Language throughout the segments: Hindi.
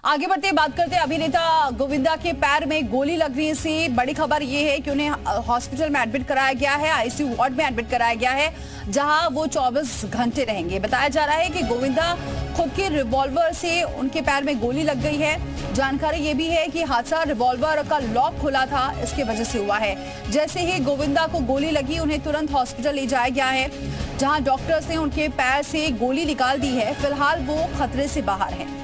आगे बढ़ते बात करते हैं अभिनेता गोविंदा के पैर में गोली लगने से बड़ी खबर ये है कि उन्हें हॉस्पिटल में एडमिट कराया गया है, आईसीयू वार्ड में एडमिट कराया गया है, जहां वो 24 घंटे रहेंगे। बताया जा रहा है कि गोविंदा खुद के रिवॉल्वर से उनके पैर में गोली लग गई है। जानकारी ये भी है कि हादसा रिवॉल्वर का लॉक खुला था, इसके वजह से हुआ है। जैसे ही गोविंदा को गोली लगी, उन्हें तुरंत हॉस्पिटल ले जाया गया है, जहां डॉक्टर्स ने उनके पैर से गोली निकाल दी है। फिलहाल वो खतरे से बाहर हैं।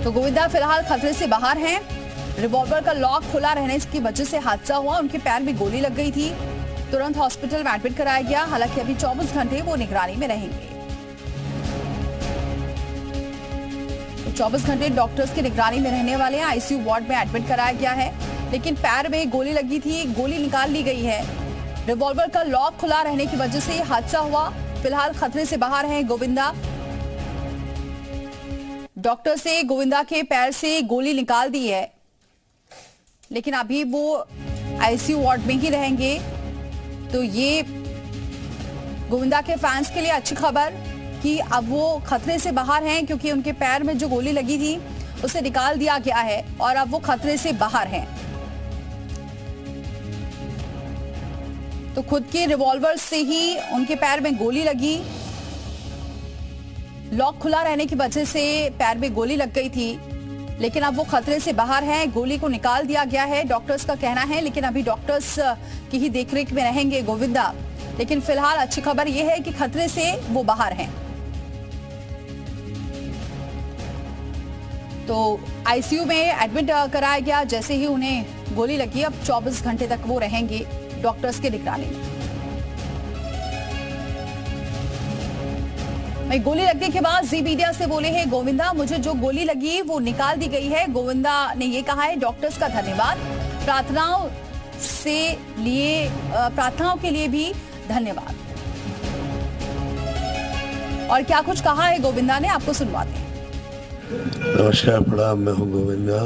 तो गोविंदा फिलहाल खतरे से बाहर हैं। रिवॉल्वर का लॉक खुला रहने की वजह से हादसा हुआ, उनके पैर में गोली लग गई थी। तुरंत हॉस्पिटल में एडमिट कराया गया। हालांकि अभी 24 घंटे वो निगरानी में रहेंगे। तो 24 घंटे डॉक्टर्स की निगरानी में रहने वाले हैं। आईसीयू वार्ड में एडमिट कराया गया है, लेकिन पैर में गोली लगी थी, गोली निकाल ली गई है। रिवॉल्वर का लॉक खुला रहने की वजह से हादसा हुआ। फिलहाल खतरे से बाहर हैं गोविंदा। डॉक्टर से गोविंदा के पैर से गोली निकाल दी है, लेकिन अभी वो आईसीयू वार्ड में ही रहेंगे। तो ये गोविंदा के फैंस के लिए अच्छी खबर कि अब वो खतरे से बाहर हैं, क्योंकि उनके पैर में जो गोली लगी थी उसे निकाल दिया गया है और अब वो खतरे से बाहर हैं। तो खुद के रिवॉल्वर से ही उनके पैर में गोली लगी। लॉक खुला रहने की वजह से पैर में गोली लग गई थी, लेकिन अब वो खतरे से बाहर हैं। गोली को निकाल दिया गया है, डॉक्टर्स का कहना है, लेकिन अभी डॉक्टर्स की ही देखरेख में रहेंगे गोविंदा। लेकिन फिलहाल अच्छी खबर यह है कि खतरे से वो बाहर हैं। तो आईसीयू में एडमिट कराया गया। जैसे ही उन्हें गोली लगी, अब 24 घंटे तक वो रहेंगे डॉक्टर्स की निगरानी में। गोली लगने के बाद जी मीडिया से बोले हैं गोविंदा, मुझे जो गोली लगी वो निकाल दी गई है। गोविंदा ने ये कहा है, डॉक्टर्स का धन्यवाद, प्रार्थनाओं के लिए भी धन्यवाद। और क्या कुछ कहा है गोविंदा ने, आपको सुनवाते हैं। नमस्कार, प्रणाम। मैं हूँ गोविंदा।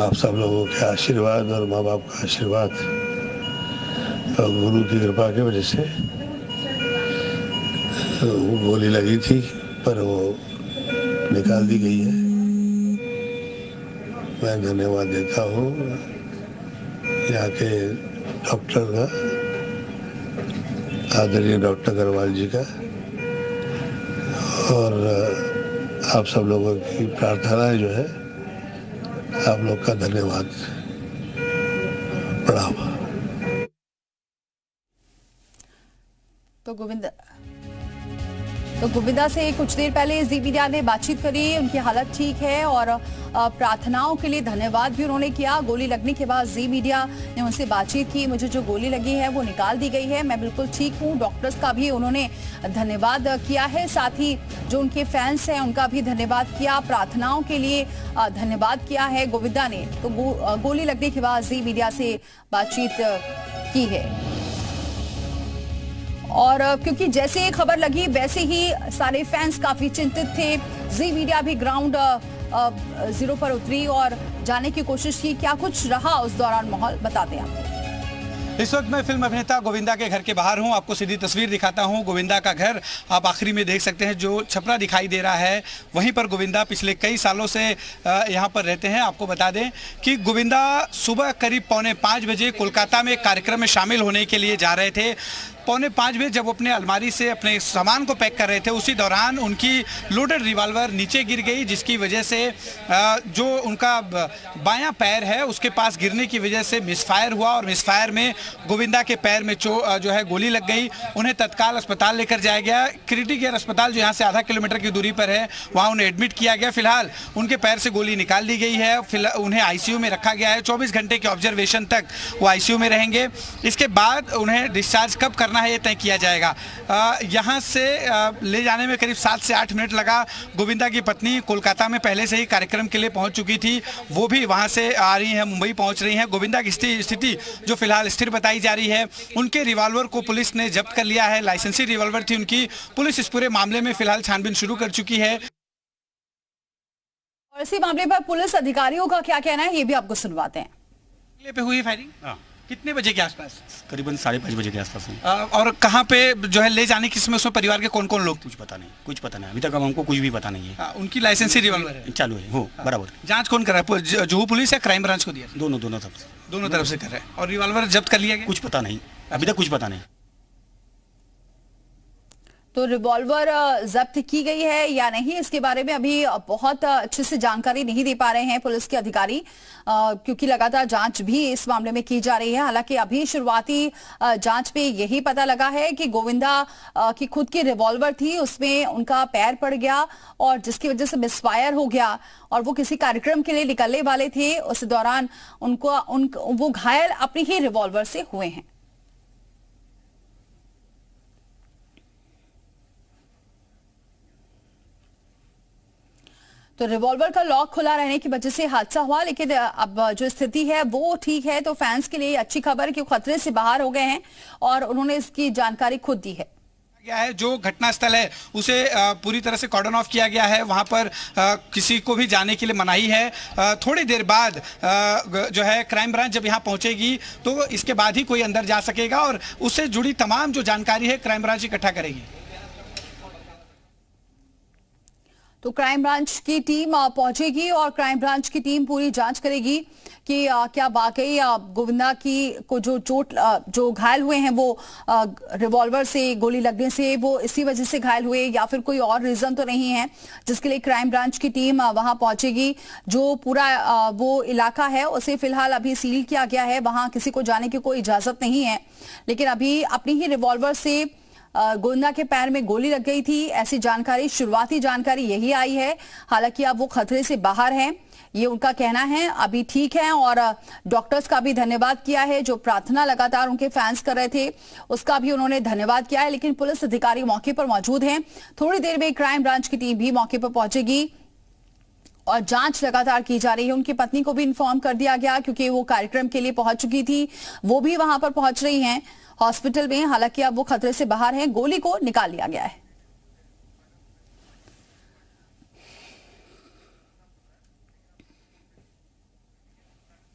आप सब लोगों के आशीर्वाद और माँ बाप का आशीर्वाद और गुरु की कृपा की वजह से वो गोली लगी थी, पर वो निकाल दी गई है। मैं धन्यवाद देता हूँ यहाँ के डॉक्टर का, आदरणीय डॉक्टर अग्रवाल जी का, और आप सब लोगों की प्रार्थनाएं जो है, आप लोग का धन्यवाद, प्रणाम। तो गोविंदा से कुछ देर पहले जी मीडिया ने बातचीत करी। उनकी हालत ठीक है और प्रार्थनाओं के लिए धन्यवाद भी उन्होंने किया। गोली लगने के बाद जी मीडिया ने उनसे बातचीत की। मुझे जो गोली लगी है वो निकाल दी गई है, मैं बिल्कुल ठीक हूँ। डॉक्टर्स का भी उन्होंने धन्यवाद किया है, साथ ही जो उनके फैंस हैं उनका भी धन्यवाद किया। प्रार्थनाओं के लिए धन्यवाद किया है गोविंदा ने। तो गोली लगने के बाद जी मीडिया से बातचीत की है। और क्योंकि जैसे ही खबर लगी वैसे ही सारे फैंस काफी चिंतित थे। जी मीडिया भी ग्राउंड जीरो पर उतरी और जाने की कोशिश की क्या कुछ रहा उस दौरान माहौल, बताते हैं आपको। इस वक्त मैं फिल्म अभिनेता गोविंदा के घर के बाहर हूं। आपको सीधी तस्वीर दिखाता हूं। गोविंदा का घर आप आखिरी में देख सकते हैं, जो छपरा दिखाई दे रहा है वहीं पर गोविंदा पिछले कई सालों से यहां पर रहते हैं। आपको बता दें कि गोविंदा सुबह करीब 4:45 बजे कोलकाता में एक कार्यक्रम में शामिल होने के लिए जा रहे थे। 4:45 बजे जब अपने अलमारी से अपने सामान को पैक कर रहे थे, उसी दौरान उनकी लोडेड रिवॉल्वर नीचे गिर गई, जिसकी वजह से जो उनका बायां पैर है उसके पास गिरने की वजह से मिसफायर हुआ और मिसफायर में गोविंदा के पैर में जो है गोली लग गई। उन्हें तत्काल अस्पताल लेकर जाया गया। क्रिटिकल केयर अस्पताल जो यहाँ से आधा किलोमीटर की दूरी पर है, वहाँ उन्हें एडमिट किया गया। फिलहाल उनके पैर से गोली निकाल दी गई है। फिलहाल उन्हें आईसीयू में रखा गया है। 24 घंटे के ऑब्जर्वेशन तक वो आईसीयू में रहेंगे। इसके बाद उन्हें डिस्चार्ज कब करना है ये तय किया जाएगा। यहाँ से ले जाने में करीब 7 से 8 मिनट लगा। गोविंदा की पत्नी कोलकाता में पहले से ही कार्यक्रम के लिए पहुंच चुकी थी, वो भी वहां से आ रही हैं, मुंबई पहुंच रही हैं। गोविंदा की स्थिति जो फिलहाल स्थिर बताई जा रही है। उनके रिवॉल्वर को पुलिस ने जब्त कर लिया है, लाइसेंसी रिवॉल्वर थी उनकी। पुलिस इस पूरे मामले में फिलहाल छानबीन शुरू कर चुकी है। और इसी मामले पर पुलिस अधिकारियों का क्या कहना है, ये भी आपको सुनवाते हैं। पे हुई फायरिंग कितने बजे के आसपास? करीबन 5:30 बजे के आसपास है। और कहाँ पे जो है ले जाने किसमें उसमें परिवार के कौन कौन लोग? कुछ पता नहीं, अभी तक हमको कुछ भी पता नहीं है। उनकी लाइसेंसी रिवॉल्वर है? चालू है, हो बराबर। जांच कौन कर रहा है, जुहू पुलिस या क्राइम ब्रांच को दिया? दोनों तरफ से। दोनों तरफ से कर रहे हैं। और रिवॉल्वर जब्त कर लिया गया? कुछ पता नहीं, अभी तक कुछ पता नहीं। तो रिवॉल्वर जब्त की गई है या नहीं, इसके बारे में अभी बहुत अच्छे से जानकारी नहीं दे पा रहे हैं पुलिस के अधिकारी, क्योंकि लगातार जांच भी इस मामले में की जा रही है। हालांकि अभी शुरुआती जांच पे यही पता लगा है कि गोविंदा की खुद की रिवॉल्वर थी, उसमें उनका पैर पड़ गया और जिसकी वजह से मिसफायर हो गया और वो किसी कार्यक्रम के लिए निकलने वाले थे। उस दौरान वो घायल अपनी ही रिवॉल्वर से हुए हैं। तो रिवॉल्वर का लॉक खुला रहने की वजह से हादसा हुआ, लेकिन अब जो स्थिति है वो ठीक है। तो फैंस के लिए अच्छी खबर है कि खतरे से बाहर हो गए हैं और उन्होंने इसकी जानकारी खुद दी है। गया है जो घटनास्थल है उसे पूरी तरह से कॉर्डन ऑफ किया गया है। वहां पर किसी को भी जाने के लिए मनाही है। थोड़ी देर बाद जो है क्राइम ब्रांच जब यहां पहुंचेगी तो इसके बाद ही कोई अंदर जा सकेगा और उससे जुड़ी तमाम जो जानकारी है क्राइम ब्रांच इकट्ठा करेगी। तो क्राइम ब्रांच की टीम पहुंचेगी और क्राइम ब्रांच की टीम पूरी जांच करेगी कि क्या वाकई गोविंदा की को जो घायल हुए हैं वो रिवॉल्वर से गोली लगने से वो इसी वजह से घायल हुए या फिर कोई और रीजन तो नहीं है, जिसके लिए क्राइम ब्रांच की टीम वहां पहुंचेगी। जो पूरा वो इलाका है उसे फिलहाल अभी सील किया गया है, वहां किसी को जाने की कोई इजाजत नहीं है। लेकिन अभी अपनी ही रिवॉल्वर से गोविंदा के पैर में गोली लग गई थी, ऐसी जानकारी, शुरुआती जानकारी यही आई है। हालांकि अब वो खतरे से बाहर हैं, ये उनका कहना है, अभी ठीक है। और डॉक्टर्स का भी धन्यवाद किया है, जो प्रार्थना लगातार उनके फैंस कर रहे थे उसका भी उन्होंने धन्यवाद किया है। लेकिन पुलिस अधिकारी मौके पर मौजूद हैं। थोड़ी देर में क्राइम ब्रांच की टीम भी मौके पर पहुंचेगी और जांच लगातार की जा रही है। उनकी पत्नी को भी इन्फॉर्म कर दिया गया क्योंकि वो कार्यक्रम के लिए पहुंच चुकी थी, वो भी वहां पर पहुंच रही हैं हॉस्पिटल में। हालांकि अब वो खतरे से बाहर हैं, गोली को निकाल लिया गया है।